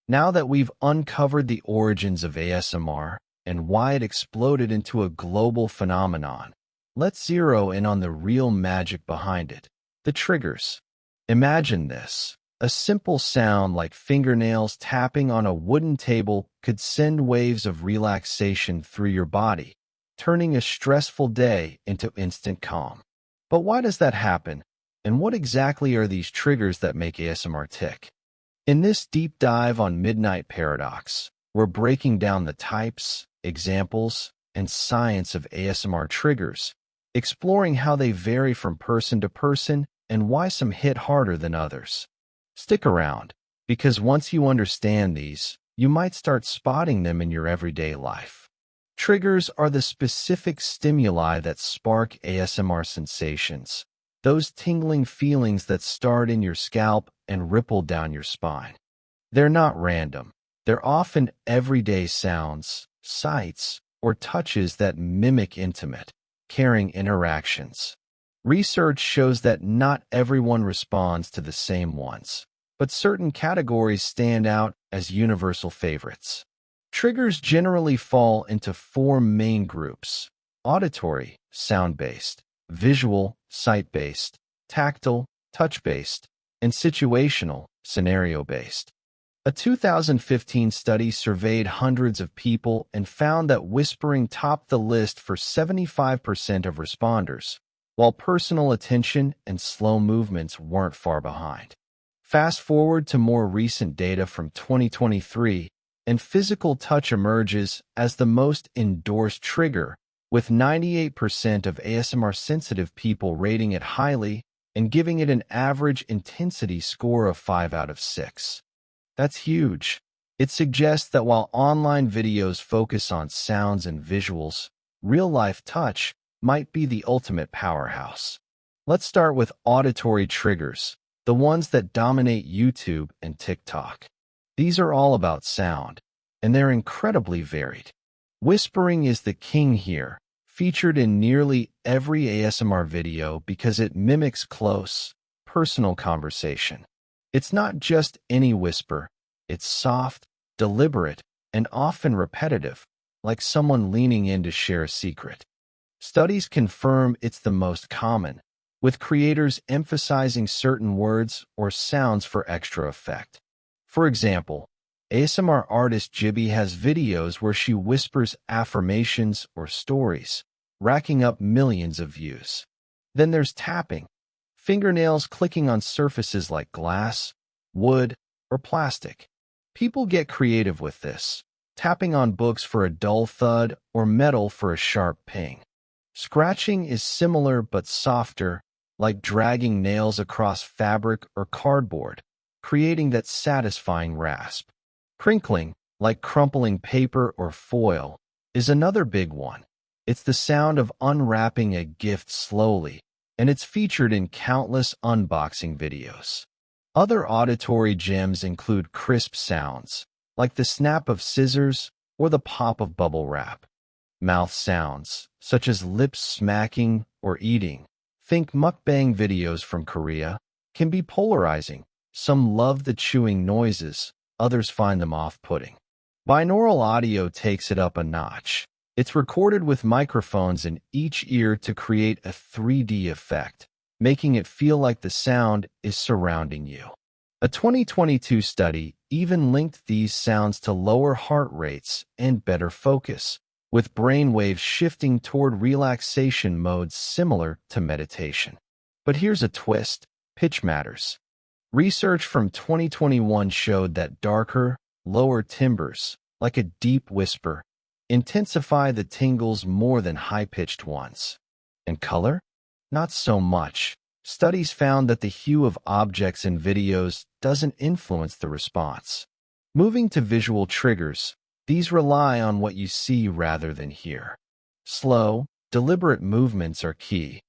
Now that we've uncovered the origins of ASMR and why it exploded into a global phenomenon, let's zero in on the real magic behind it, the triggers. Imagine this. A simple sound like fingernails tapping on a wooden table could send waves of relaxation through your body, turning a stressful day into instant calm. But why does that happen? And what exactly are these triggers that make ASMR tick? In this deep dive on Midnight Paradox, we're breaking down the types, examples, and science of ASMR triggers, exploring how they vary from person to person and why some hit harder than others. Stick around, because once you understand these, you might start spotting them in your everyday life. Triggers are the specific stimuli that spark ASMR sensations, those tingling feelings that start in your scalp and ripple down your spine. They're not random. They're often everyday sounds, sights, or touches that mimic intimate, caring interactions. Research shows that not everyone responds to the same ones, but certain categories stand out as universal favorites. Triggers generally fall into four main groups: auditory, sound-based; visual, sight-based; tactile, touch-based; and situational, scenario-based. A 2015 study surveyed hundreds of people and found that whispering topped the list for 75% of responders, while personal attention and slow movements weren't far behind. Fast forward to more recent data from 2023, and physical touch emerges as the most endorsed trigger, with 98% of ASMR-sensitive people rating it highly and giving it an average intensity score of 5 out of 6. That's huge. It suggests that while online videos focus on sounds and visuals, real-life touch might be the ultimate powerhouse. Let's start with auditory triggers, the ones that dominate YouTube and TikTok. These are all about sound, and they're incredibly varied. Whispering is the king here, featured in nearly every ASMR video because it mimics close, personal conversation. It's not just any whisper. It's soft, deliberate, and often repetitive, like someone leaning in to share a secret. Studies confirm it's the most common, with creators emphasizing certain words or sounds for extra effect. For example, ASMR artist Jibby has videos where she whispers affirmations or stories, racking up millions of views. Then there's tapping, fingernails clicking on surfaces like glass, wood, or plastic. People get creative with this, tapping on books for a dull thud or metal for a sharp ping. Scratching is similar but softer, like dragging nails across fabric or cardboard, creating that satisfying rasp. Crinkling, like crumpling paper or foil, is another big one. It's the sound of unwrapping a gift slowly, and it's featured in countless unboxing videos. Other auditory gems include crisp sounds, like the snap of scissors or the pop of bubble wrap. Mouth sounds, such as lips smacking or eating, think mukbang videos from Korea, can be polarizing. Some love the chewing noises, others find them off-putting. Binaural audio takes it up a notch. It's recorded with microphones in each ear to create a 3D effect, making it feel like the sound is surrounding you. A 2022 study even linked these sounds to lower heart rates and better focus, with brain waves shifting toward relaxation modes similar to meditation. But here's a twist: pitch matters. Research from 2021 showed that darker, lower timbres, like a deep whisper, intensify the tingles more than high-pitched ones. And color? Not so much. Studies found that the hue of objects in videos doesn't influence the response. Moving to visual triggers, these rely on what you see rather than hear. Slow, deliberate movements are key.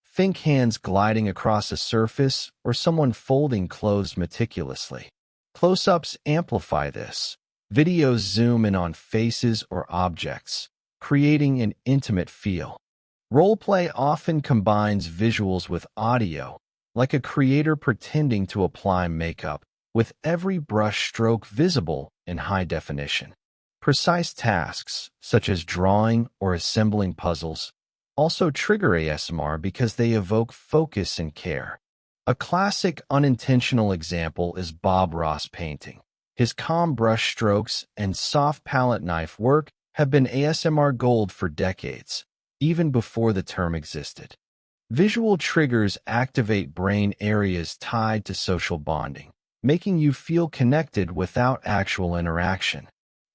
Think hands gliding across a surface or someone folding clothes meticulously. Close-ups amplify this. Videos zoom in on faces or objects, creating an intimate feel. Roleplay often combines visuals with audio, like a creator pretending to apply makeup, with every brush stroke visible in high definition. Precise tasks, such as drawing or assembling puzzles, also trigger ASMR because they evoke focus and care. A classic unintentional example is Bob Ross painting. His calm brush strokes and soft palette knife work have been ASMR gold for decades, even before the term existed. Visual triggers activate brain areas tied to social bonding, making you feel connected without actual interaction.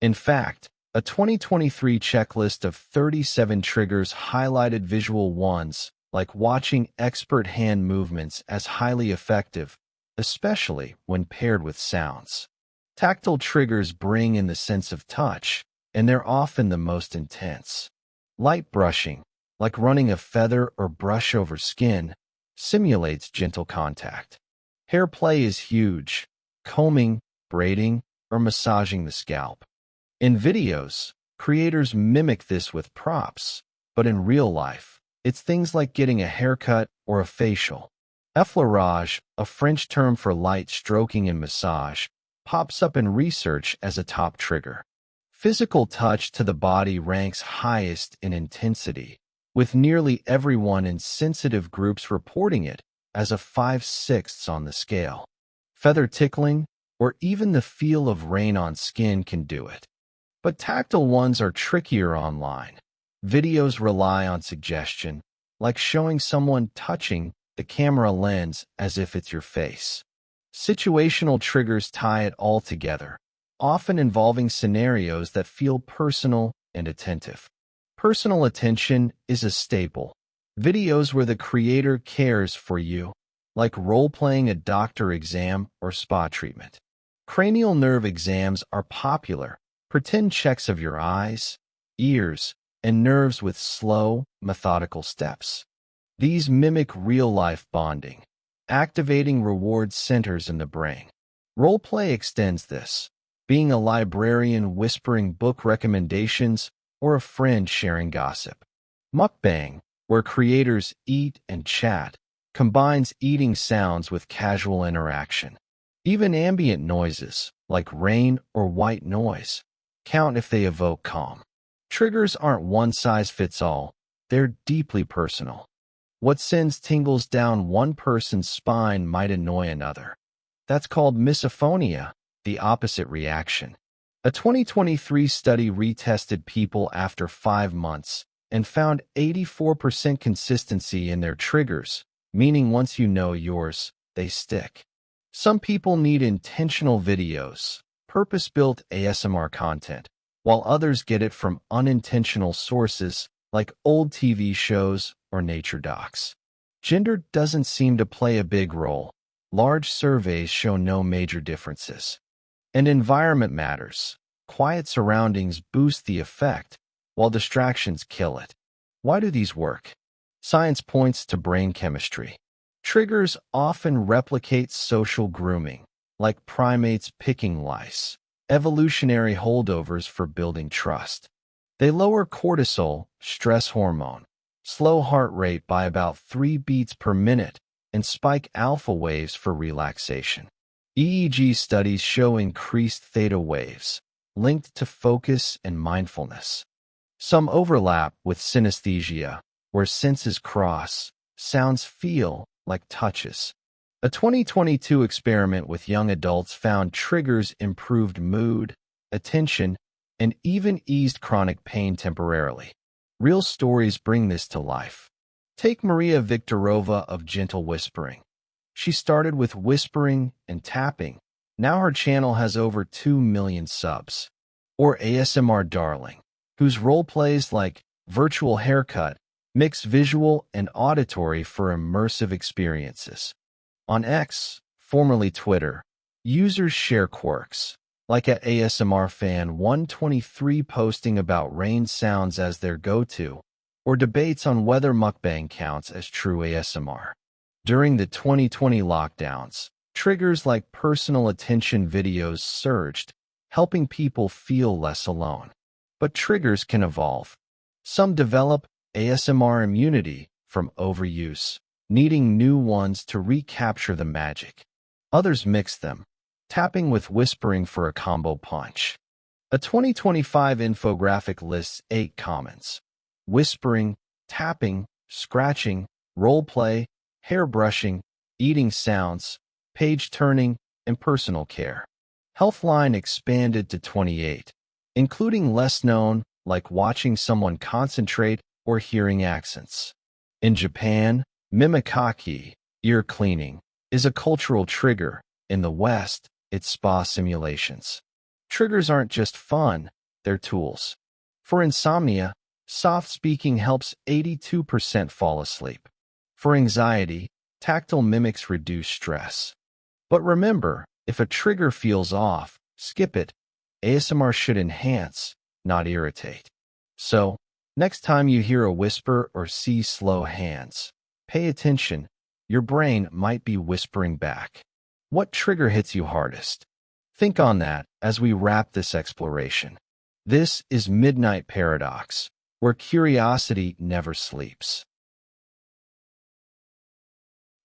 In fact, a 2023 checklist of 37 triggers highlighted visual ones, like watching expert hand movements, as highly effective, especially when paired with sounds. Tactile triggers bring in the sense of touch, and they're often the most intense. Light brushing, like running a feather or brush over skin, simulates gentle contact. Hair play is huge, combing, braiding, or massaging the scalp. In videos, creators mimic this with props, but in real life, it's things like getting a haircut or a facial. Effleurage, a French term for light stroking and massage, pops up in research as a top trigger. Physical touch to the body ranks highest in intensity, with nearly everyone in sensitive groups reporting it as a 5/6 on the scale. Feather tickling, or even the feel of rain on skin, can do it. But tactile ones are trickier online. Videos rely on suggestion, like showing someone touching the camera lens as if it's your face. Situational triggers tie it all together, often involving scenarios that feel personal and attentive. Personal attention is a staple. Videos where the creator cares for you, like role-playing a doctor exam or spa treatment. Cranial nerve exams are popular. Pretend checks of your eyes, ears, and nerves with slow, methodical steps. These mimic real-life bonding, activating reward centers in the brain. Role-play extends this, being a librarian whispering book recommendations or a friend sharing gossip. Mukbang, where creators eat and chat, combines eating sounds with casual interaction. Even ambient noises, like rain or white noise, count if they evoke calm. Triggers aren't one-size-fits-all, they're deeply personal. What sends tingles down one person's spine might annoy another. That's called misophonia, the opposite reaction. A 2023 study retested people after 5 months and found 84% consistency in their triggers, meaning once you know yours, they stick. Some people need intentional videos, purpose-built ASMR content, while others get it from unintentional sources like old TV shows or nature docs. Gender doesn't seem to play a big role. Large surveys show no major differences. And environment matters. Quiet surroundings boost the effect, while distractions kill it. Why do these work? Science points to brain chemistry. Triggers often replicate social grooming, like primates picking lice, evolutionary holdovers for building trust. They lower cortisol, stress hormone, slow heart rate by about 3 beats per minute, and spike alpha waves for relaxation. EEG studies show increased theta waves, linked to focus and mindfulness. Some overlap with synesthesia, where senses cross, sounds feel like touches. A 2022 experiment with young adults found triggers improved mood, attention, and even eased chronic pain temporarily. Real stories bring this to life. Take Maria Viktorova of Gentle Whispering. She started with whispering and tapping. Now her channel has over 2 million subs. Or ASMR Darling, whose role plays like virtual haircut mix visual and auditory for immersive experiences. On X, formerly Twitter, users share quirks, like at ASMR Fan 123 posting about rain sounds as their go-to, or debates on whether mukbang counts as true ASMR. During the 2020 lockdowns, triggers like personal attention videos surged, helping people feel less alone. But triggers can evolve. Some develop ASMR immunity from overuse, needing new ones to recapture the magic. Others mix them, tapping with whispering for a combo punch. A 2025 infographic lists 8 commons: whispering, tapping, scratching, role-play, hair brushing, eating sounds, page turning, and personal care. Healthline expanded to 28, including less known, like watching someone concentrate or hearing accents. In Japan, mimikaki, ear cleaning, is a cultural trigger. In the West, it's spa simulations. Triggers aren't just fun, they're tools. For insomnia, soft speaking helps 82% fall asleep. For anxiety, tactile mimics reduce stress. But remember, if a trigger feels off, skip it. ASMR should enhance, not irritate. So, next time you hear a whisper or see slow hands, pay attention. Your brain might be whispering back. What trigger hits you hardest? Think on that as we wrap this exploration. This is Midnight Paradox, where curiosity never sleeps.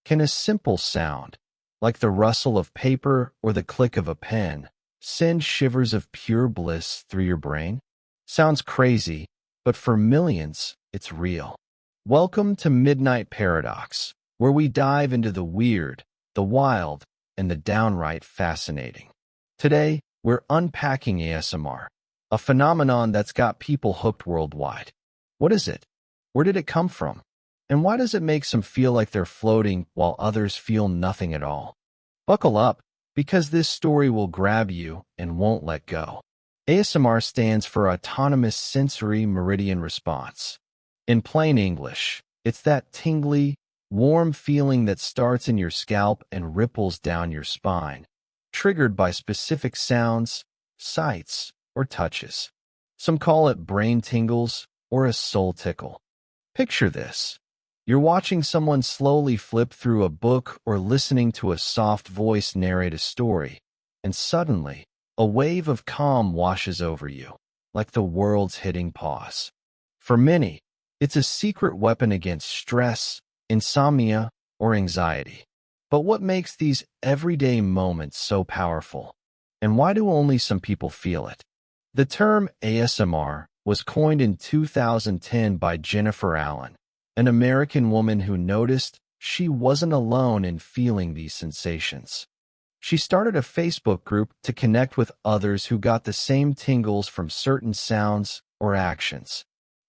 Can a simple sound, like the rustle of paper or the click of a pen, send shivers of pure bliss through your brain? Sounds crazy, but for millions, it's real. Welcome to Midnight Paradox, where we dive into the weird, the wild, and the downright fascinating. Today, we're unpacking ASMR, a phenomenon that's got people hooked worldwide. What is it? Where did it come from? And why does it make some feel like they're floating while others feel nothing at all? Buckle up, because this story will grab you and won't let go. ASMR stands for Autonomous Sensory Meridian Response. In plain English, it's that tingly, warm feeling that starts in your scalp and ripples down your spine, triggered by specific sounds, sights, or touches. Some call it brain tingles or a soul tickle. Picture this. You're watching someone slowly flip through a book or listening to a soft voice narrate a story, and suddenly, a wave of calm washes over you, like the world's hitting pause. For many, it's a secret weapon against stress, insomnia, or anxiety. But what makes these everyday moments so powerful? And why do only some people feel it? The term ASMR was coined in 2010 by Jennifer Allen, an American woman who noticed she wasn't alone in feeling these sensations. She started a Facebook group to connect with others who got the same tingles from certain sounds or actions.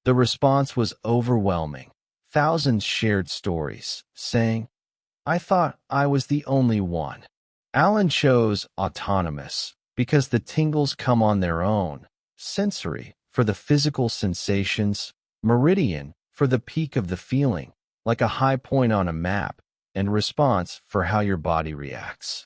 The response was overwhelming. Thousands shared stories, saying, "I thought I was the only one." Allen chose autonomous because the tingles come on their own, sensory for the physical sensations, meridian for the peak of the feeling, like a high point on a map, and response for how your body reacts.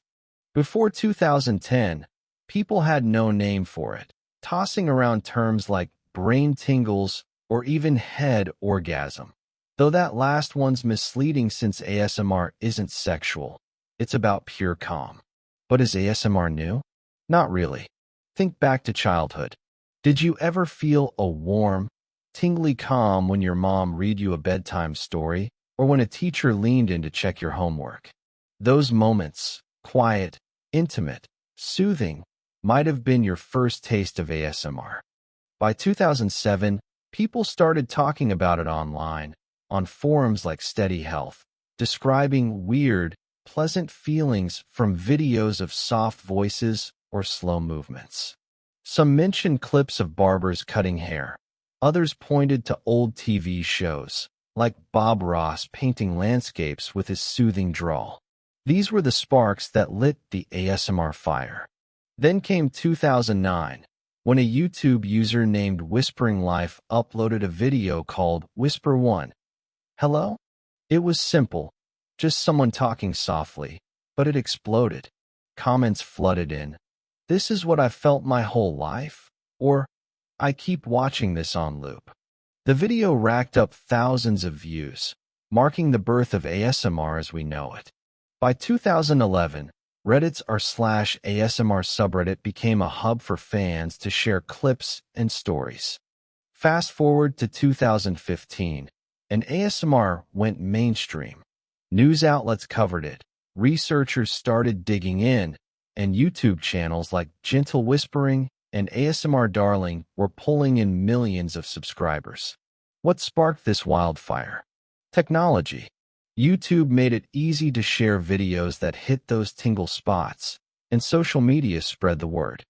Before 2010, people had no name for it, tossing around terms like brain tingles or even head orgasm. Though that last one's misleading since ASMR isn't sexual, it's about pure calm. But is ASMR new? Not really. Think back to childhood. Did you ever feel a warm, tingly calm when your mom read you a bedtime story, or when a teacher leaned in to check your homework? Those moments, quiet, intimate, soothing, might have been your first taste of ASMR. By 2007, people started talking about it online, on forums like Steady Health, describing weird, pleasant feelings from videos of soft voices or slow movements. Some mentioned clips of barbers cutting hair. Others pointed to old TV shows, like Bob Ross painting landscapes with his soothing drawl. These were the sparks that lit the ASMR fire. Then came 2009, when a YouTube user named Whispering Life uploaded a video called Whisper 1. Hello? It was simple, just someone talking softly, but it exploded. Comments flooded in. "This is what I've felt my whole life," or "I keep watching this on loop." The video racked up thousands of views, marking the birth of ASMR as we know it. By 2011, Reddit's r/ASMR subreddit became a hub for fans to share clips and stories. Fast forward to 2015, and ASMR went mainstream. News outlets covered it, researchers started digging in, and YouTube channels like Gentle Whispering and ASMR Darling were pulling in millions of subscribers. What sparked this wildfire? Technology. YouTube made it easy to share videos that hit those tingle spots, and social media spread the word.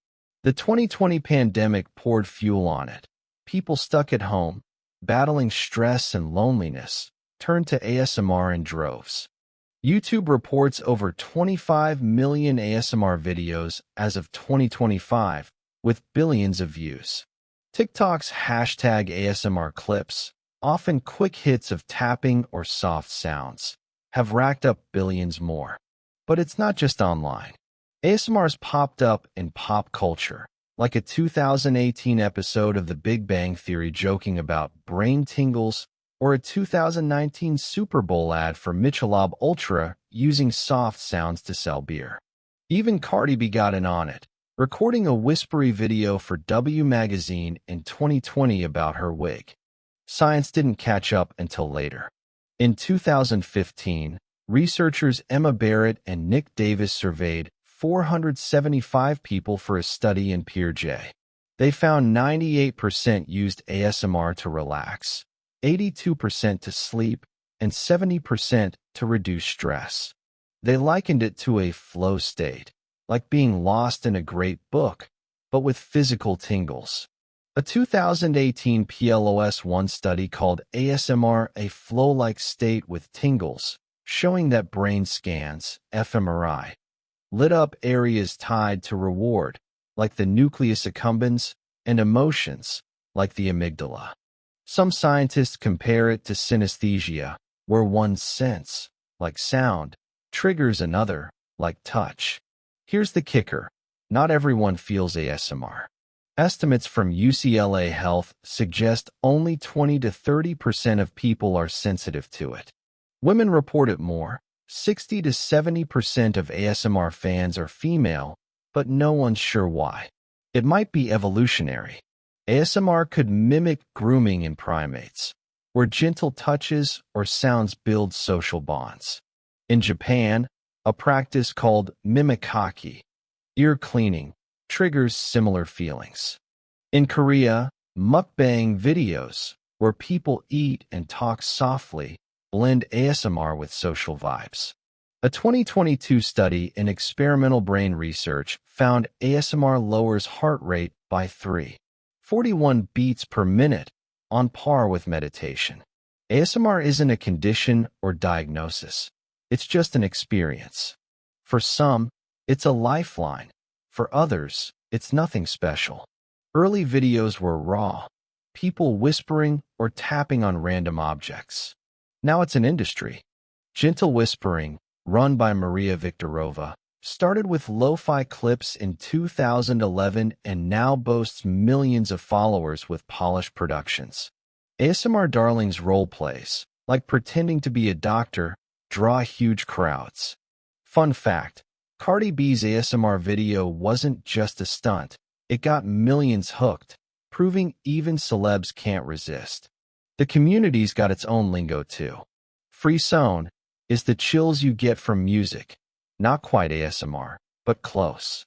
The 2020 pandemic poured fuel on it. People stuck at home, battling stress and loneliness, turned to ASMR in droves. YouTube reports over 25 million ASMR videos as of 2025, with billions of views. TikTok's hashtag ASMR clips, often quick hits of tapping or soft sounds, have racked up billions more. But it's not just online. ASMR's popped up in pop culture, like a 2018 episode of The Big Bang Theory joking about brain tingles, or a 2019 Super Bowl ad for Michelob Ultra using soft sounds to sell beer. Even Cardi B got in on it, recording a whispery video for W Magazine in 2020 about her wig. Science didn't catch up until later. In 2015, researchers Emma Barrett and Nick Davis surveyed 475 people for a study in PeerJ. They found 98% used ASMR to relax, 82% to sleep, and 70% to reduce stress. They likened it to a flow state, like being lost in a great book, but with physical tingles. A 2018 PLOS-1 study called ASMR a flow-like state with tingles, showing that brain scans, fMRI, lit up areas tied to reward, like the nucleus accumbens, and emotions, like the amygdala. Some scientists compare it to synesthesia, where one sense, like sound, triggers another, like touch. Here's the kicker. Not everyone feels ASMR. Estimates from UCLA Health suggest only 20 to 30% of people are sensitive to it. Women report it more. 60 to 70% of ASMR fans are female, but no one's sure why. It might be evolutionary. ASMR could mimic grooming in primates, where gentle touches or sounds build social bonds. In Japan, a practice called mimikaki, ear cleaning, triggers similar feelings. In Korea, mukbang videos, where people eat and talk softly, blend ASMR with social vibes. A 2022 study in experimental brain research found ASMR lowers heart rate by 3.41 beats per minute, on par with meditation. ASMR isn't a condition or diagnosis. It's just an experience. For some, it's a lifeline. For others, it's nothing special. Early videos were raw, people whispering or tapping on random objects. Now it's an industry. Gentle Whispering, run by Maria Viktorova, started with lo-fi clips in 2011 and now boasts millions of followers with polished productions. ASMR Darling's role plays, like pretending to be a doctor, draw huge crowds. Fun fact, Cardi B's ASMR video wasn't just a stunt. It got millions hooked, proving even celebs can't resist. The community's got its own lingo too. Frisson is the chills you get from music, not quite ASMR, but close.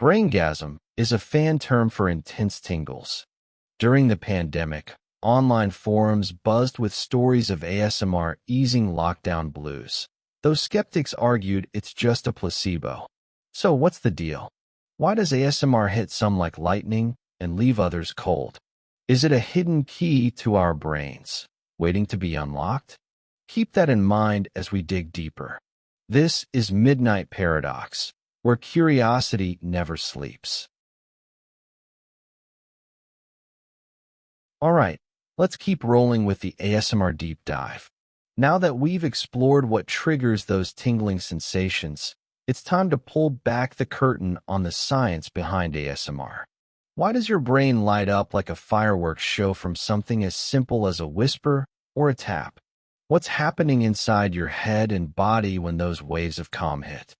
Braingasm is a fan term for intense tingles. During the pandemic, online forums buzzed with stories of ASMR easing lockdown blues, though skeptics argued it's just a placebo. So what's the deal? Why does ASMR hit some like lightning and leave others cold? Is it a hidden key to our brains, waiting to be unlocked? Keep that in mind as we dig deeper. This is Midnight Paradox, where curiosity never sleeps. All right, let's keep rolling with the ASMR deep dive. Now that we've explored what triggers those tingling sensations, it's time to pull back the curtain on the science behind ASMR. Why does your brain light up like a fireworks show from something as simple as a whisper or a tap? What's happening inside your head and body when those waves of calm hit?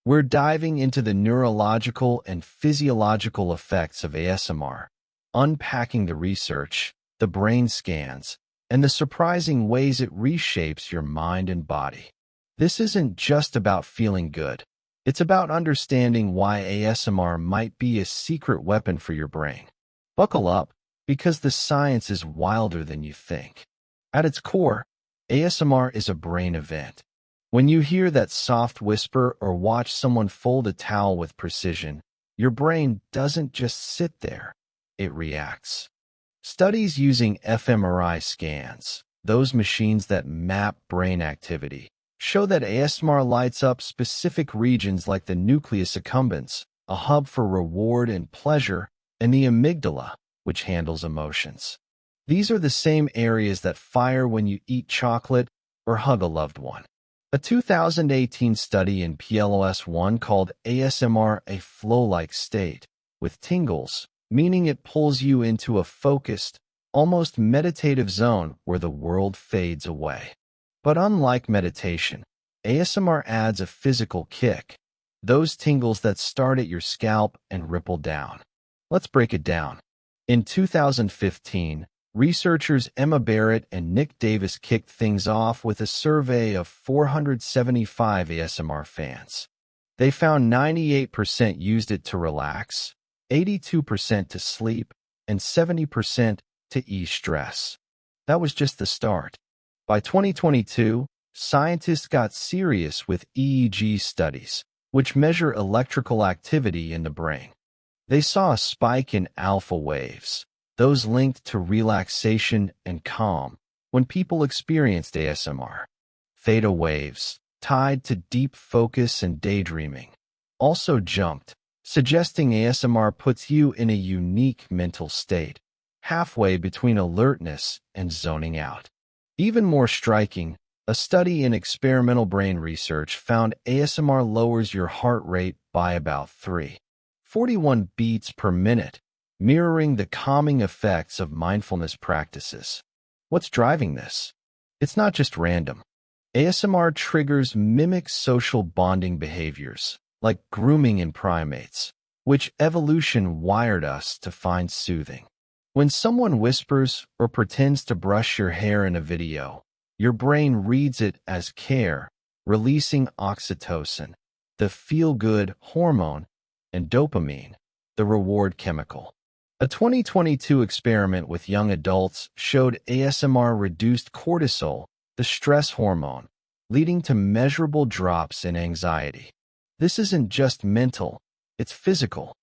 We're diving into the neurological and physiological effects of ASMR, unpacking the research, the brain scans, and the surprising ways it reshapes your mind and body. This isn't just about feeling good. It's about understanding why ASMR might be a secret weapon for your brain. Buckle up, because the science is wilder than you think. At its core, ASMR is a brain event. When you hear that soft whisper or watch someone fold a towel with precision, your brain doesn't just sit there, it reacts. Studies using fMRI scans, those machines that map brain activity, show that ASMR lights up specific regions like the nucleus accumbens, a hub for reward and pleasure, and the amygdala, which handles emotions. These are the same areas that fire when you eat chocolate or hug a loved one. A 2018 study in PLOS1 called ASMR a flow-like state, with tingles, meaning it pulls you into a focused, almost meditative zone where the world fades away. But unlike meditation, ASMR adds a physical kick, those tingles that start at your scalp and ripple down. Let's break it down. In 2015, researchers Emma Barrett and Nick Davis kicked things off with a survey of 475 ASMR fans. They found 98% used it to relax, 82% to sleep, and 70% to ease stress. That was just the start. By 2022, scientists got serious with EEG studies, which measure electrical activity in the brain. They saw a spike in alpha waves, those linked to relaxation and calm, when people experienced ASMR. Theta waves, tied to deep focus and daydreaming, also jumped, suggesting ASMR puts you in a unique mental state, halfway between alertness and zoning out. Even more striking, a study in experimental brain research found ASMR lowers your heart rate by about 3.41 beats per minute, mirroring the calming effects of mindfulness practices. What's driving this? It's not just random. ASMR triggers mimic social bonding behaviors, like grooming in primates, which evolution wired us to find soothing. When someone whispers or pretends to brush your hair in a video, your brain reads it as care, releasing oxytocin, the feel-good hormone, and dopamine, the reward chemical. A 2022 experiment with young adults showed ASMR reduced cortisol, the stress hormone, leading to measurable drops in anxiety. This isn't just mental, it's physical.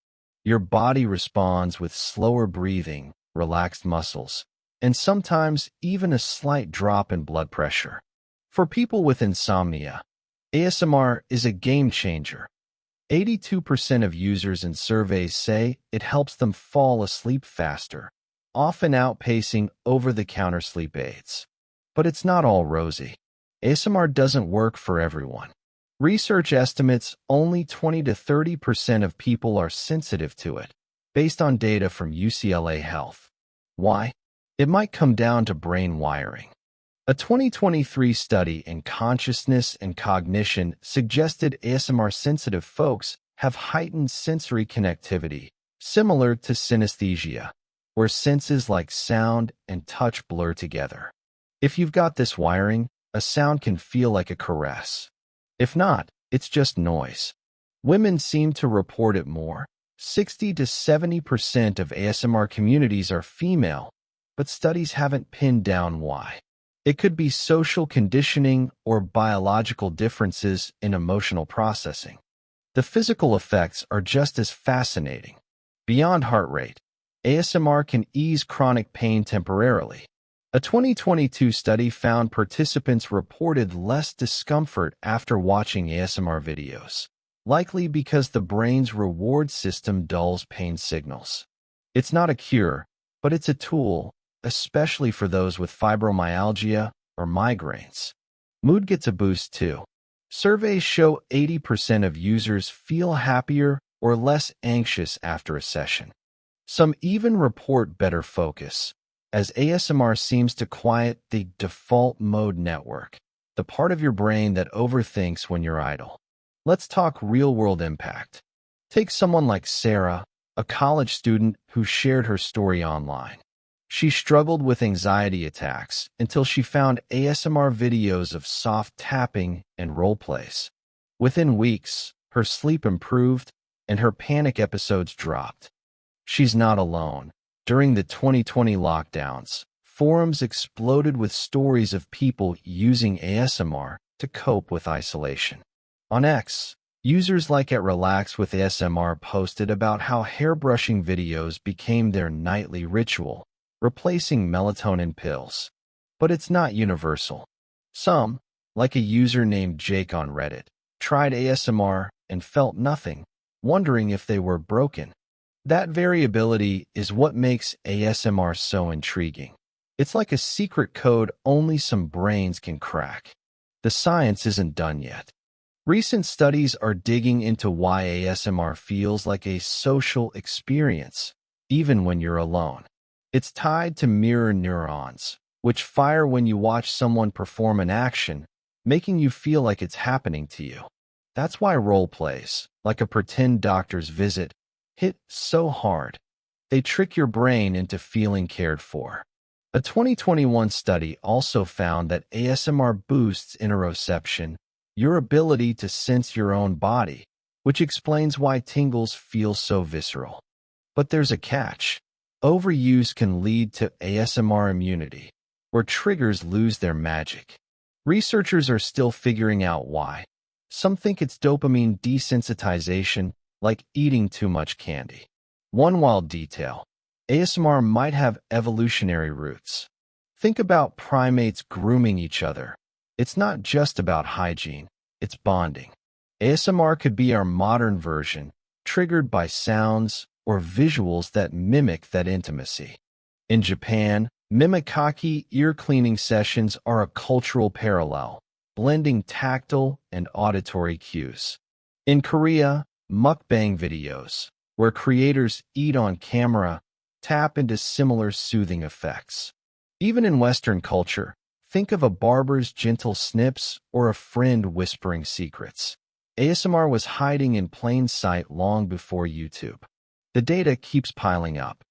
Your body responds with slower breathing, relaxed muscles, and sometimes even a slight drop in blood pressure. For people with insomnia, ASMR is a game changer. 82% of users in surveys say it helps them fall asleep faster, often outpacing over-the-counter sleep aids. But it's not all rosy. ASMR doesn't work for everyone. Research estimates only 20 to 30% of people are sensitive to it, based on data from UCLA Health. Why? It might come down to brain wiring. A 2023 study in consciousness and cognition suggested ASMR-sensitive folks have heightened sensory connectivity, similar to synesthesia, where senses like sound and touch blur together. If you've got this wiring, a sound can feel like a caress. If not, it's just noise. Women seem to report it more. 60 to 70% of ASMR communities are female, but studies haven't pinned down why. It could be social conditioning or biological differences in emotional processing. The physical effects are just as fascinating. Beyond heart rate, ASMR can ease chronic pain temporarily. A 2022 study found participants reported less discomfort after watching ASMR videos, likely because the brain's reward system dulls pain signals. It's not a cure, but it's a tool, especially for those with fibromyalgia or migraines. Mood gets a boost too. Surveys show 80% of users feel happier or less anxious after a session. Some even report better focus, as ASMR seems to quiet the default mode network, the part of your brain that overthinks when you're idle. Let's talk real-world impact. Take someone like Sarah, a college student who shared her story online. She struggled with anxiety attacks until she found ASMR videos of soft tapping and role plays. Within weeks, her sleep improved, and her panic episodes dropped. She's not alone. During the 2020 lockdowns, forums exploded with stories of people using ASMR to cope with isolation. On X, users like @Relax with ASMR posted about how hairbrushing videos became their nightly ritual, replacing melatonin pills. But it's not universal. Some, like a user named Jake on Reddit, tried ASMR and felt nothing, wondering if they were broken. That variability is what makes ASMR so intriguing. It's like a secret code only some brains can crack. The science isn't done yet. Recent studies are digging into why ASMR feels like a social experience, even when you're alone. It's tied to mirror neurons, which fire when you watch someone perform an action, making you feel like it's happening to you. That's why role plays, like a pretend doctor's visit, hit so hard. They trick your brain into feeling cared for. A 2021 study also found that ASMR boosts interoception, your ability to sense your own body, which explains why tingles feel so visceral. But there's a catch. Overuse can lead to ASMR immunity, where triggers lose their magic. Researchers are still figuring out why. Some think it's dopamine desensitization, like eating too much candy. One wild detail: ASMR might have evolutionary roots. Think about primates grooming each other. It's not just about hygiene, it's bonding. ASMR could be our modern version, triggered by sounds or visuals that mimic that intimacy. In Japan, mimikaki ear cleaning sessions are a cultural parallel, blending tactile and auditory cues. In Korea, mukbang videos, where creators eat on camera, tap into similar soothing effects. Even in Western culture, think of a barber's gentle snips or a friend whispering secrets. ASMR was hiding in plain sight long before YouTube. The data keeps piling up.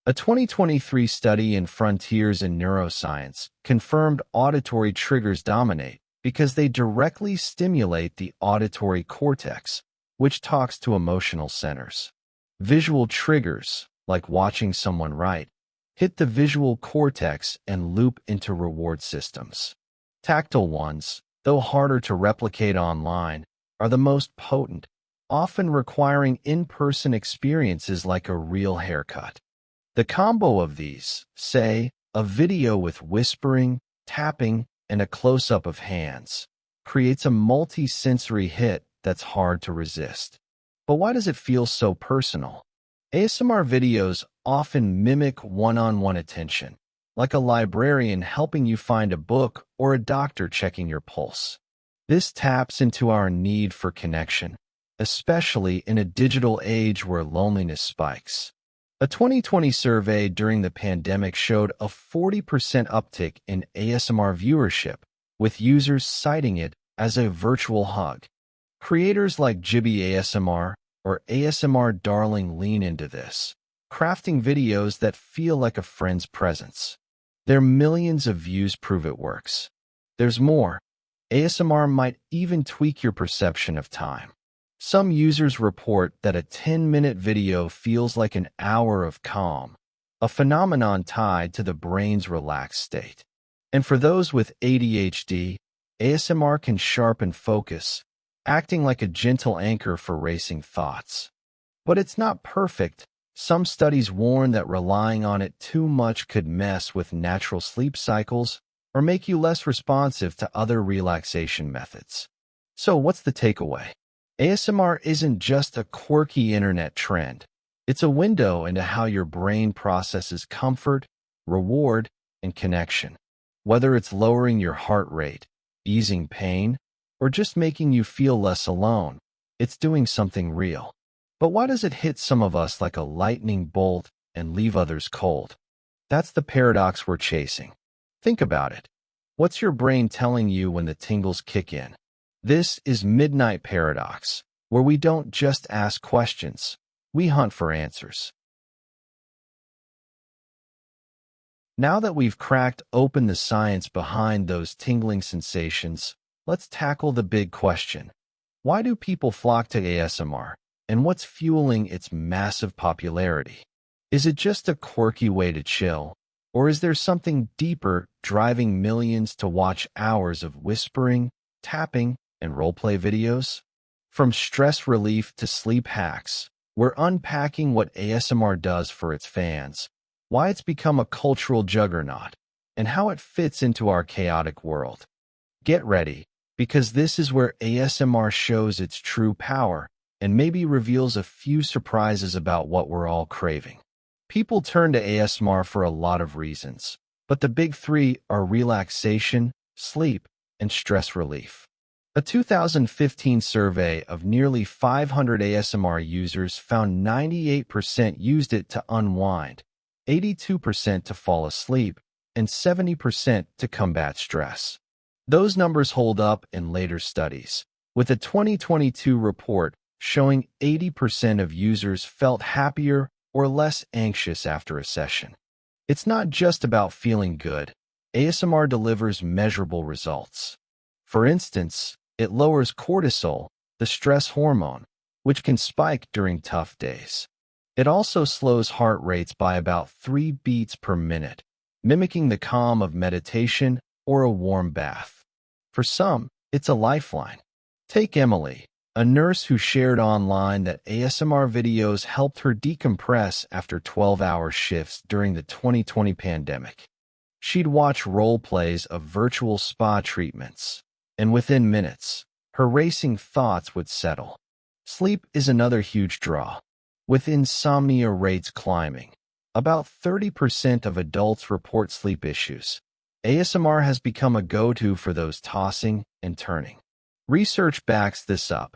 A 2023 study in Frontiers in Neuroscience confirmed auditory triggers dominate because they directly stimulate the auditory cortex, which talks to emotional centers. Visual triggers, like watching someone write, hit the visual cortex and loop into reward systems. Tactile ones, though harder to replicate online, are the most potent, often requiring in-person experiences like a real haircut. The combo of these, say, a video with whispering, tapping, and a close-up of hands, creates a multi-sensory hit that's hard to resist. But why does it feel so personal? ASMR videos often mimic one-on-one attention, like a librarian helping you find a book or a doctor checking your pulse. This taps into our need for connection, especially in a digital age where loneliness spikes. A 2020 survey during the pandemic showed a 40% uptick in ASMR viewership, with users citing it as a virtual hug. Creators like Jibby ASMR or ASMR Darling lean into this, crafting videos that feel like a friend's presence. Their millions of views prove it works. There's more. ASMR might even tweak your perception of time. Some users report that a 10-minute video feels like an hour of calm, a phenomenon tied to the brain's relaxed state. And for those with ADHD, ASMR can sharpen focus, acting like a gentle anchor for racing thoughts. But it's not perfect. Some studies warn that relying on it too much could mess with natural sleep cycles or make you less responsive to other relaxation methods. So what's the takeaway? ASMR isn't just a quirky internet trend. It's a window into how your brain processes comfort, reward, and connection. Whether it's lowering your heart rate, easing pain, or just making you feel less alone, it's doing something real. But why does it hit some of us like a lightning bolt and leave others cold? That's the paradox we're chasing. Think about it. What's your brain telling you when the tingles kick in? This is Midnight Paradox, where we don't just ask questions, we hunt for answers. Now that we've cracked open the science behind those tingling sensations, let's tackle the big question. Why do people flock to ASMR, and what's fueling its massive popularity? Is it just a quirky way to chill, or is there something deeper driving millions to watch hours of whispering, tapping, and roleplay videos? From stress relief to sleep hacks, we're unpacking what ASMR does for its fans, why it's become a cultural juggernaut, and how it fits into our chaotic world. Get ready, because this is where ASMR shows its true power and maybe reveals a few surprises about what we're all craving. People turn to ASMR for a lot of reasons, but the big three are relaxation, sleep, and stress relief. A 2015 survey of nearly 500 ASMR users found 98% used it to unwind, 82% to fall asleep, and 70% to combat stress. Those numbers hold up in later studies, with a 2022 report showing 80% of users felt happier or less anxious after a session. It's not just about feeling good. ASMR delivers measurable results. For instance, it lowers cortisol, the stress hormone, which can spike during tough days. It also slows heart rates by about 3 beats per minute, mimicking the calm of meditation or a warm bath. For some, it's a lifeline. Take Emily, a nurse who shared online that ASMR videos helped her decompress after 12-hour shifts during the 2020 pandemic. She'd watch role plays of virtual spa treatments, and within minutes, her racing thoughts would settle. Sleep is another huge draw, with insomnia rates climbing. About 30% of adults report sleep issues. ASMR has become a go-to for those tossing and turning. Research backs this up.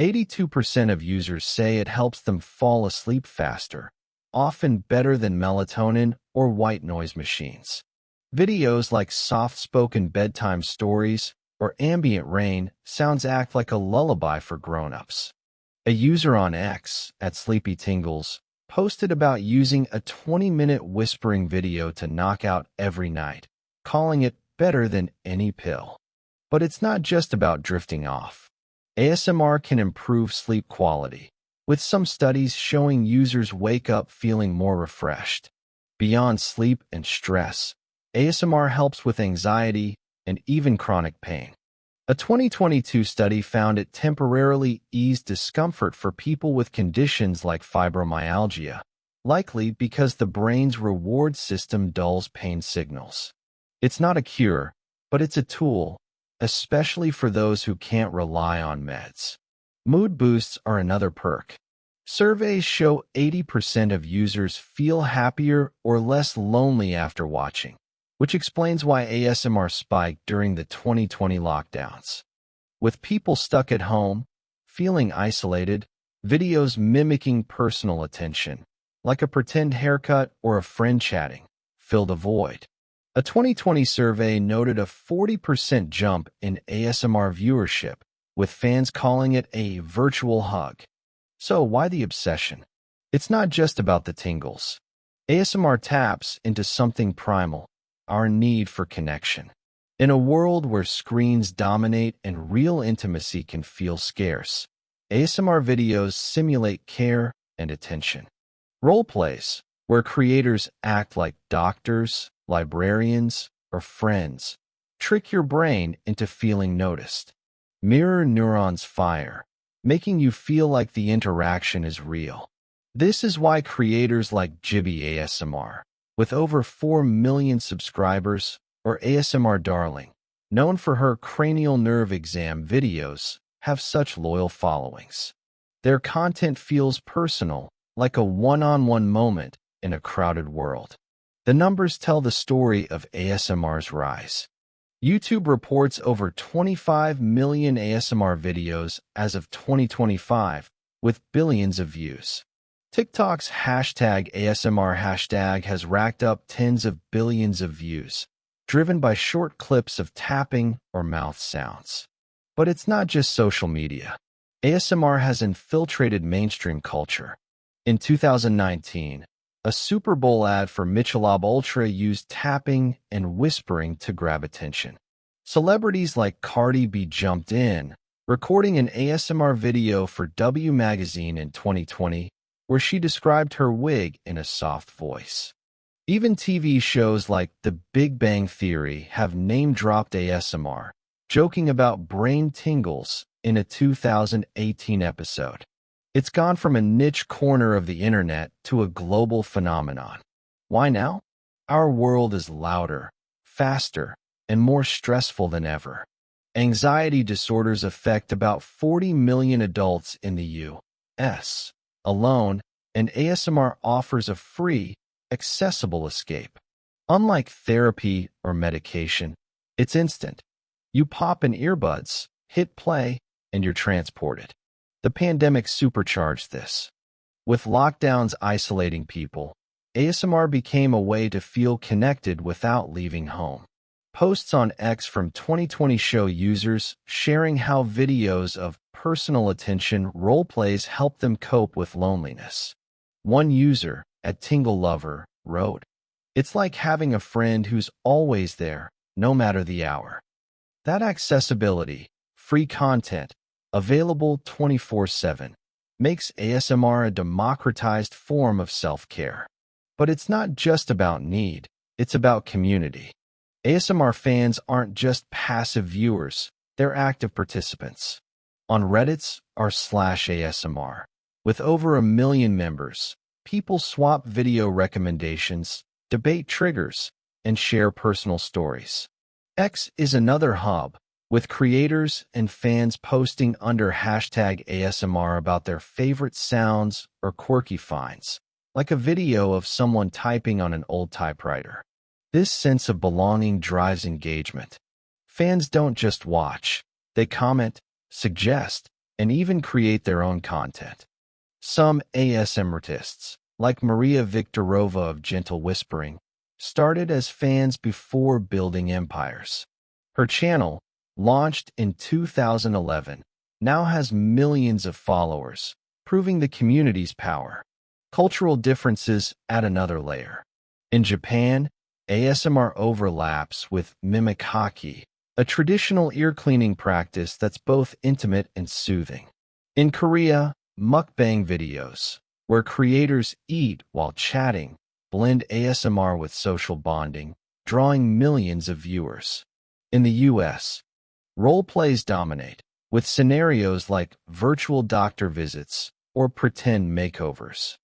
82% of users say it helps them fall asleep faster, often better than melatonin or white noise machines. Videos like soft-spoken bedtime stories or ambient rain sounds act like a lullaby for grown-ups. A user on X, at Sleepy Tingles, posted about using a 20-minute whispering video to knock out every night, calling it better than any pill. But it's not just about drifting off. ASMR can improve sleep quality, with some studies showing users wake up feeling more refreshed. Beyond sleep and stress, ASMR helps with anxiety and even chronic pain. A 2022 study found it temporarily eased discomfort for people with conditions like fibromyalgia, likely because the brain's reward system dulls pain signals. It's not a cure, but it's a tool, especially for those who can't rely on meds. Mood boosts are another perk. Surveys show 80% of users feel happier or less lonely after watching, which explains why ASMR spiked during the 2020 lockdowns. With people stuck at home, feeling isolated, videos mimicking personal attention, like a pretend haircut or a friend chatting, fill the void. A 2020 survey noted a 40% jump in ASMR viewership, with fans calling it a virtual hug. So why the obsession? It's not just about the tingles. ASMR taps into something primal, our need for connection. In a world where screens dominate and real intimacy can feel scarce, ASMR videos simulate care and attention. Role plays, where creators act like doctors, librarians, or friends, trick your brain into feeling noticed. Mirror neurons fire, making you feel like the interaction is real. This is why creators like Jibby ASMR, with over 4 million subscribers, or ASMR Darling, known for her cranial nerve exam videos, have such loyal followings. Their content feels personal, like a one-on-one moment in a crowded world. The numbers tell the story of ASMR's rise. YouTube reports over 25 million ASMR videos as of 2025, with billions of views. TikTok's #ASMR hashtag has racked up tens of billions of views, driven by short clips of tapping or mouth sounds. But it's not just social media. ASMR has infiltrated mainstream culture. In 2019, a Super Bowl ad for Michelob Ultra used tapping and whispering to grab attention. Celebrities like Cardi B jumped in, recording an ASMR video for W Magazine in 2020 where she described her wig in a soft voice. Even TV shows like The Big Bang Theory have name-dropped ASMR, joking about brain tingles in a 2018 episode. It's gone from a niche corner of the internet to a global phenomenon. Why now? Our world is louder, faster, and more stressful than ever. Anxiety disorders affect about 40 million adults in the U.S. alone, and ASMR offers a free, accessible escape. Unlike therapy or medication, it's instant. You pop in earbuds, hit play, and you're transported. The pandemic supercharged this. With lockdowns isolating people, ASMR became a way to feel connected without leaving home. Posts on X from 2020 show users sharing how videos of personal attention roleplays help them cope with loneliness. One user, at Tingle Lover, wrote, "It's like having a friend who's always there, no matter the hour." That accessibility, free content, available 24/7, makes ASMR a democratized form of self-care. But it's not just about need, it's about community. ASMR fans aren't just passive viewers, they're active participants. On Reddit's r/ASMR, with over 1 million members, people swap video recommendations, debate triggers, and share personal stories. X is another hub, with creators and fans posting under #ASMR about their favorite sounds or quirky finds, like a video of someone typing on an old typewriter. This sense of belonging drives engagement. Fans don't just watch, they comment, suggest, and even create their own content. Some ASMR artists, like Maria Viktorova of Gentle Whispering, started as fans before building empires. Her channel, launched in 2011, now has millions of followers, proving the community's power. Cultural differences add another layer. In Japan, ASMR overlaps with mimikaki, a traditional ear cleaning practice that's both intimate and soothing. In Korea, mukbang videos, where creators eat while chatting, blend ASMR with social bonding, drawing millions of viewers. In the US, role plays dominate, with scenarios like virtual doctor visits or pretend makeovers.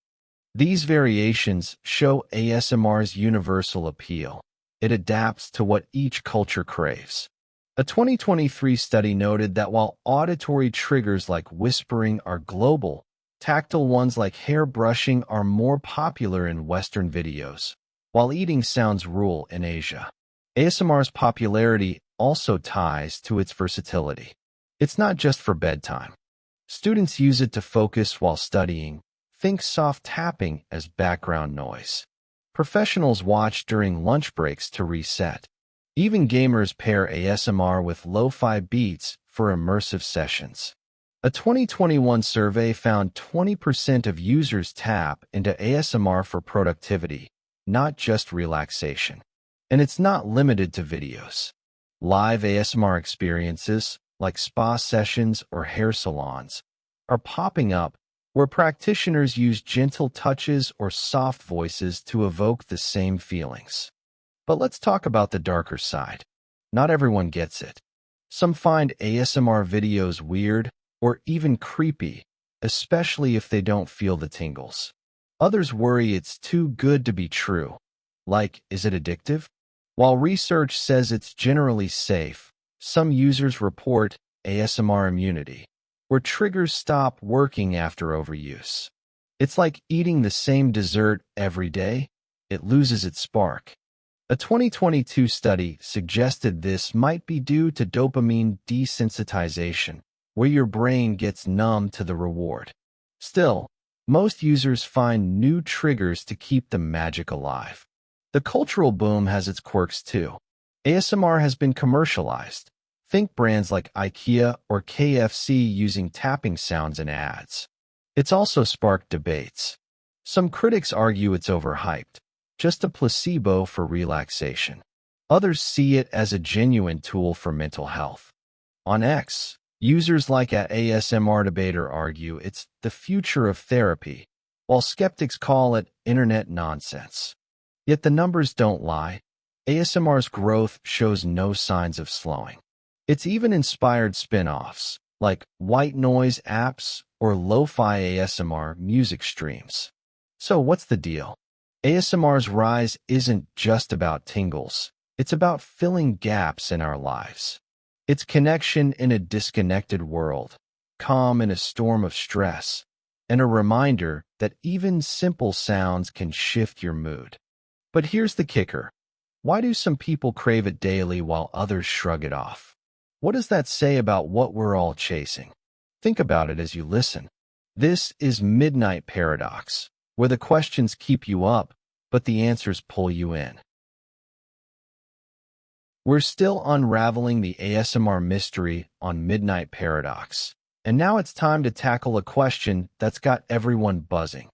These variations show ASMR's universal appeal. It adapts to what each culture craves. A 2023 study noted that while auditory triggers like whispering are global, tactile ones like hair brushing are more popular in Western videos, while eating sounds rule in Asia. ASMR's popularity also ties to its versatility. It's not just for bedtime. Students use it to focus while studying. Think soft tapping as background noise. Professionals watch during lunch breaks to reset. Even gamers pair ASMR with lo-fi beats for immersive sessions. A 2021 survey found 20% of users tap into ASMR for productivity, not just relaxation. And it's not limited to videos. Live ASMR experiences, like spa sessions or hair salons, are popping up where practitioners use gentle touches or soft voices to evoke the same feelings. But let's talk about the darker side. Not everyone gets it. Some find ASMR videos weird or even creepy, especially if they don't feel the tingles. Others worry it's too good to be true. Like, is it addictive? While research says it's generally safe, some users report ASMR immunity, where triggers stop working after overuse. It's like eating the same dessert every day. It loses its spark. A 2022 study suggested this might be due to dopamine desensitization, where your brain gets numb to the reward. Still, most users find new triggers to keep the magic alive. The cultural boom has its quirks too. ASMR has been commercialized. Think brands like IKEA or KFC using tapping sounds in ads. It's also sparked debates. Some critics argue it's overhyped, just a placebo for relaxation. Others see it as a genuine tool for mental health. On X, Users like at ASMR Debater argue it's the future of therapy, while skeptics call it internet nonsense. Yet the numbers don't lie. ASMR's growth shows no signs of slowing. It's even inspired spin-offs, like white noise apps or lo-fi ASMR music streams. So what's the deal? ASMR's rise isn't just about tingles. It's about filling gaps in our lives. It's connection in a disconnected world, calm in a storm of stress, and a reminder that even simple sounds can shift your mood. But here's the kicker. Why do some people crave it daily while others shrug it off? What does that say about what we're all chasing? Think about it as you listen. This is Midnight Paradox, where the questions keep you up, but the answers pull you in. We're still unraveling the ASMR mystery on Midnight Paradox, and now it's time to tackle a question that's got everyone buzzing.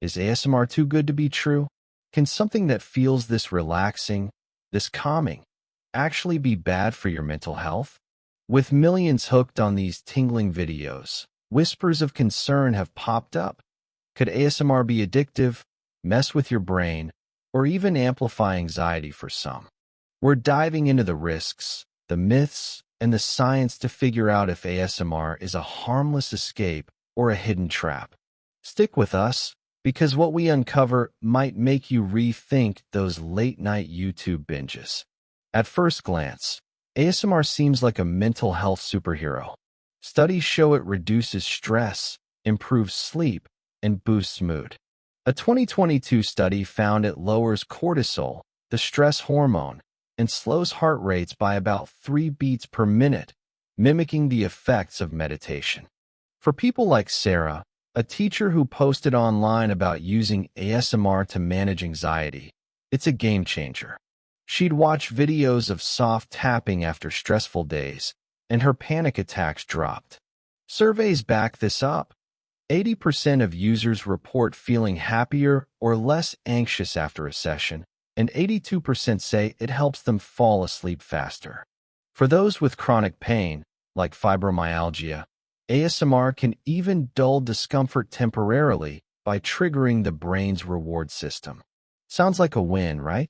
Is ASMR too good to be true? Can something that feels this relaxing, this calming, actually be bad for your mental health? With millions hooked on these tingling videos, whispers of concern have popped up. Could ASMR be addictive, mess with your brain, or even amplify anxiety for some? We're diving into the risks, the myths, and the science to figure out if ASMR is a harmless escape or a hidden trap. Stick with us, because what we uncover might make you rethink those late-night YouTube binges. At first glance, ASMR seems like a mental health superhero. Studies show it reduces stress, improves sleep, and boosts mood. A 2022 study found it lowers cortisol, the stress hormone, and slows heart rates by about 3 beats per minute, mimicking the effects of meditation. For people like Sarah, a teacher who posted online about using ASMR to manage anxiety, it's a game changer. She'd watch videos of soft tapping after stressful days, and her panic attacks dropped. Surveys back this up. 80% of users report feeling happier or less anxious after a session, and 82% say it helps them fall asleep faster. For those with chronic pain, like fibromyalgia, ASMR can even dull discomfort temporarily by triggering the brain's reward system. Sounds like a win, right?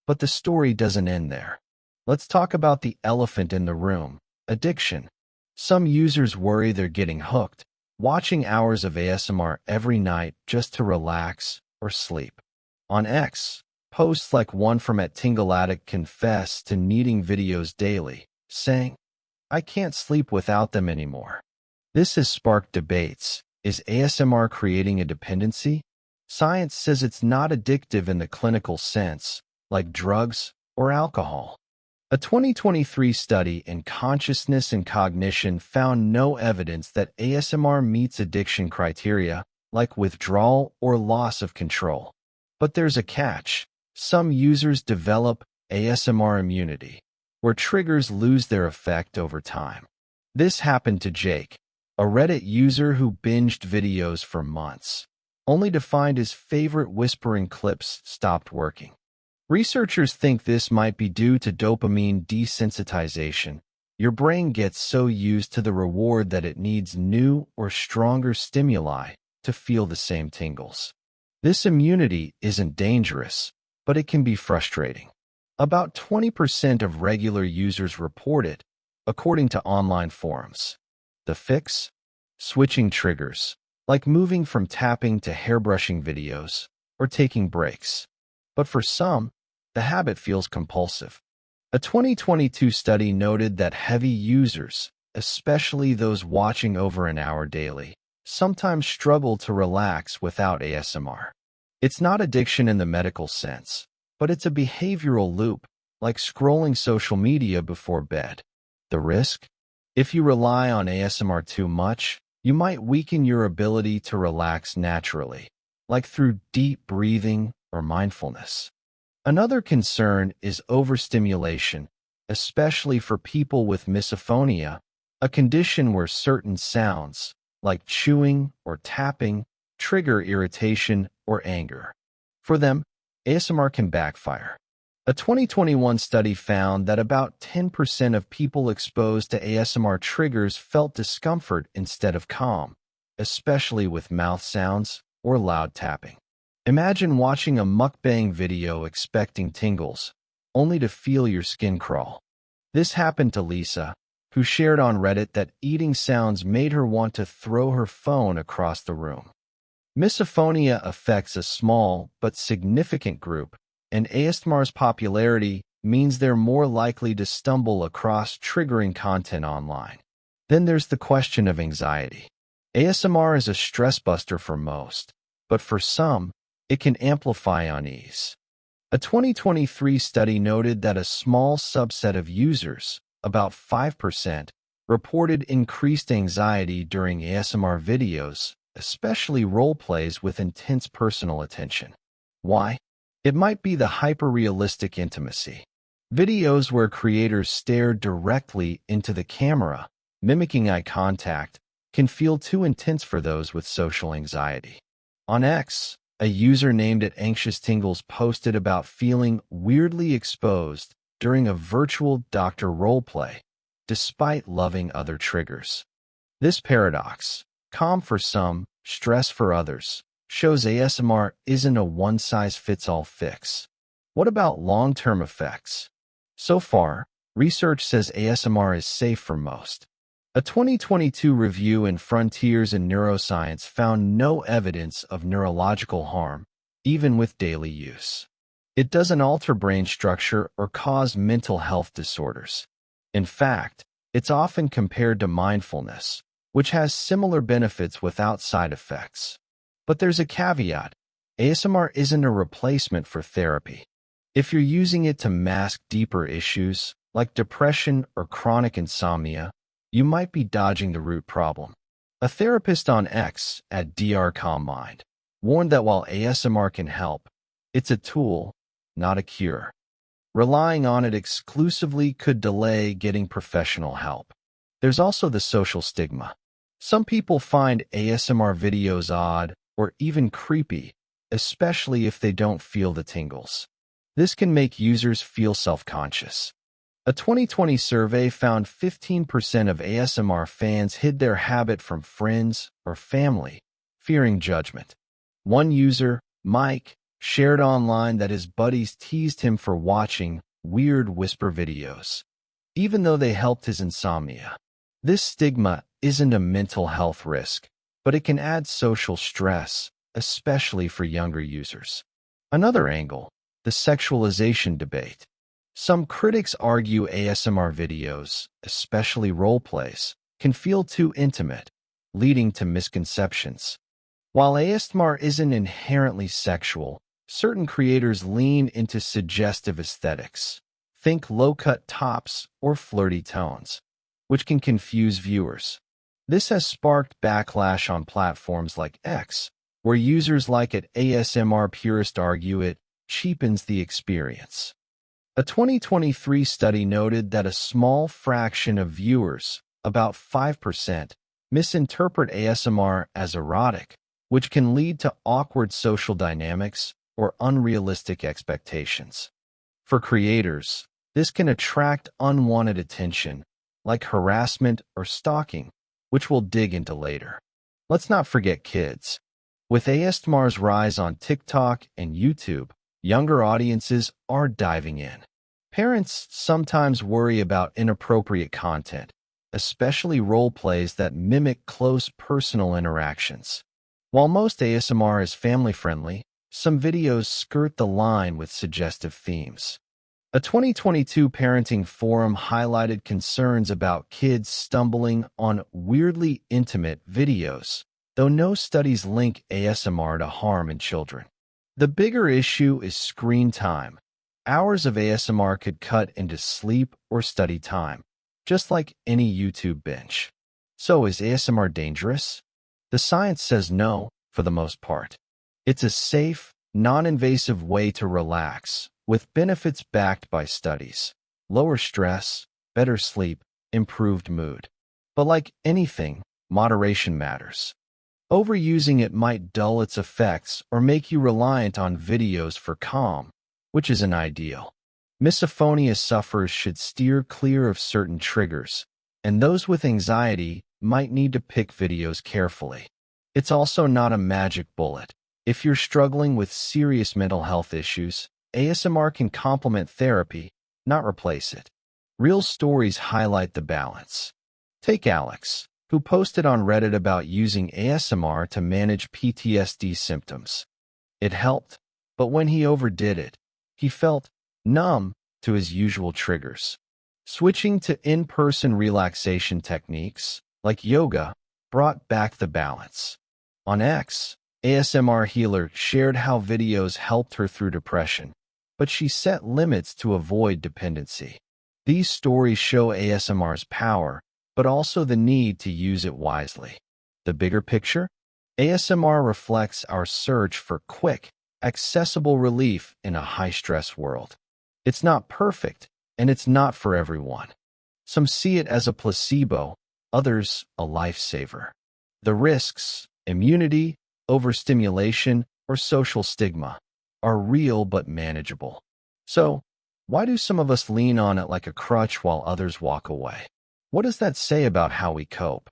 But the story doesn't end there. Let's talk about the elephant in the room, addiction. Some users worry they're getting hooked, watching hours of ASMR every night just to relax or sleep. On X, posts like one from @Tingles confess to needing videos daily, saying, "I can't sleep without them anymore." This has sparked debates. Is ASMR creating a dependency? Science says it's not addictive in the clinical sense, like drugs or alcohol. A 2023 study in Consciousness and Cognition found no evidence that ASMR meets addiction criteria, like withdrawal or loss of control. But there's a catch. Some users develop ASMR immunity, where triggers lose their effect over time. This happened to Jake, a Reddit user who binged videos for months, only to find his favorite whispering clips stopped working. Researchers think this might be due to dopamine desensitization. Your brain gets so used to the reward that it needs new or stronger stimuli to feel the same tingles. This immunity isn't dangerous, but it can be frustrating. About 20% of regular users report it, according to online forums. The fix? Switching triggers, like moving from tapping to hairbrushing videos, or taking breaks. But for some, the habit feels compulsive. A 2022 study noted that heavy users, especially those watching over an hour daily, sometimes struggle to relax without ASMR. It's not addiction in the medical sense, but it's a behavioral loop, like scrolling social media before bed. The risk? If you rely on ASMR too much, you might weaken your ability to relax naturally, like through deep breathing or mindfulness. Another concern is overstimulation, especially for people with misophonia, a condition where certain sounds, like chewing or tapping, trigger irritation or anger. For them, ASMR can backfire. A 2021 study found that about 10% of people exposed to ASMR triggers felt discomfort instead of calm, especially with mouth sounds or loud tapping. Imagine watching a mukbang video expecting tingles, only to feel your skin crawl. This happened to Lisa, who shared on Reddit that eating sounds made her want to throw her phone across the room. Misophonia affects a small but significant group, and ASMR's popularity means they're more likely to stumble across triggering content online. Then there's the question of anxiety. ASMR is a stress buster for most, but for some, it can amplify unease. A 2023 study noted that a small subset of users, about 5%, reported increased anxiety during ASMR videos, especially role plays with intense personal attention. Why? It might be the hyper-realistic intimacy. Videos where creators stare directly into the camera, mimicking eye contact, can feel too intense for those with social anxiety. On X, a user named @AnxiousTingles posted about feeling weirdly exposed during a virtual doctor roleplay, despite loving other triggers. This paradox, calm for some, stress for others, shows ASMR isn't a one-size-fits-all fix. What about long-term effects? So far, research says ASMR is safe for most. A 2022 review in Frontiers in Neuroscience found no evidence of neurological harm, even with daily use. It doesn't alter brain structure or cause mental health disorders. In fact, it's often compared to mindfulness, which has similar benefits without side effects. But there's a caveat. ASMR isn't a replacement for therapy. If you're using it to mask deeper issues, like depression or chronic insomnia, you might be dodging the root problem. A therapist on X @drcalmmind warned that while ASMR can help, it's a tool, not a cure. Relying on it exclusively could delay getting professional help. There's also the social stigma. Some people find ASMR videos odd or even creepy, especially if they don't feel the tingles. This can make users feel self-conscious. A 2020 survey found 15% of ASMR fans hid their habit from friends or family, fearing judgment. One user, Mike, shared online that his buddies teased him for watching weird whisper videos, even though they helped his insomnia. This stigma isn't a mental health risk, but it can add social stress, especially for younger users. Another angle, the sexualization debate. Some critics argue ASMR videos, especially roleplays, can feel too intimate, leading to misconceptions. While ASMR isn't inherently sexual, certain creators lean into suggestive aesthetics. Think low-cut tops or flirty tones, which can confuse viewers. This has sparked backlash on platforms like X, where users like ASMR purists argue it cheapens the experience. A 2023 study noted that a small fraction of viewers, about 5%, misinterpret ASMR as erotic, which can lead to awkward social dynamics or unrealistic expectations. For creators, this can attract unwanted attention, like harassment or stalking, which we'll dig into later. Let's not forget kids. With ASMR's rise on TikTok and YouTube, younger audiences are diving in. Parents sometimes worry about inappropriate content, especially role plays that mimic close personal interactions. While most ASMR is family-friendly, some videos skirt the line with suggestive themes. A 2022 parenting forum highlighted concerns about kids stumbling on weirdly intimate videos, though no studies link ASMR to harm in children. The bigger issue is screen time. Hours of ASMR could cut into sleep or study time, just like any YouTube binge. So is ASMR dangerous? The science says no, for the most part. It's a safe, non-invasive way to relax, with benefits backed by studies. Lower stress, better sleep, improved mood. But like anything, moderation matters. Overusing it might dull its effects or make you reliant on videos for calm, which isn't ideal. Misophonia sufferers should steer clear of certain triggers, and those with anxiety might need to pick videos carefully. It's also not a magic bullet. If you're struggling with serious mental health issues, ASMR can complement therapy, not replace it. Real stories highlight the balance. Take Alex, who posted on Reddit about using ASMR to manage PTSD symptoms. It helped, but when he overdid it, he felt numb to his usual triggers. Switching to in-person relaxation techniques, like yoga, brought back the balance. On X, ASMR Healer shared how videos helped her through depression, but she set limits to avoid dependency. These stories show ASMR's power, but also the need to use it wisely. The bigger picture? ASMR reflects our search for quick, accessible relief in a high-stress world. It's not perfect, and it's not for everyone. Some see it as a placebo, others a lifesaver. The risks, immunity, overstimulation, or social stigma, are real but manageable. So, why do some of us lean on it like a crutch while others walk away? What does that say about how we cope?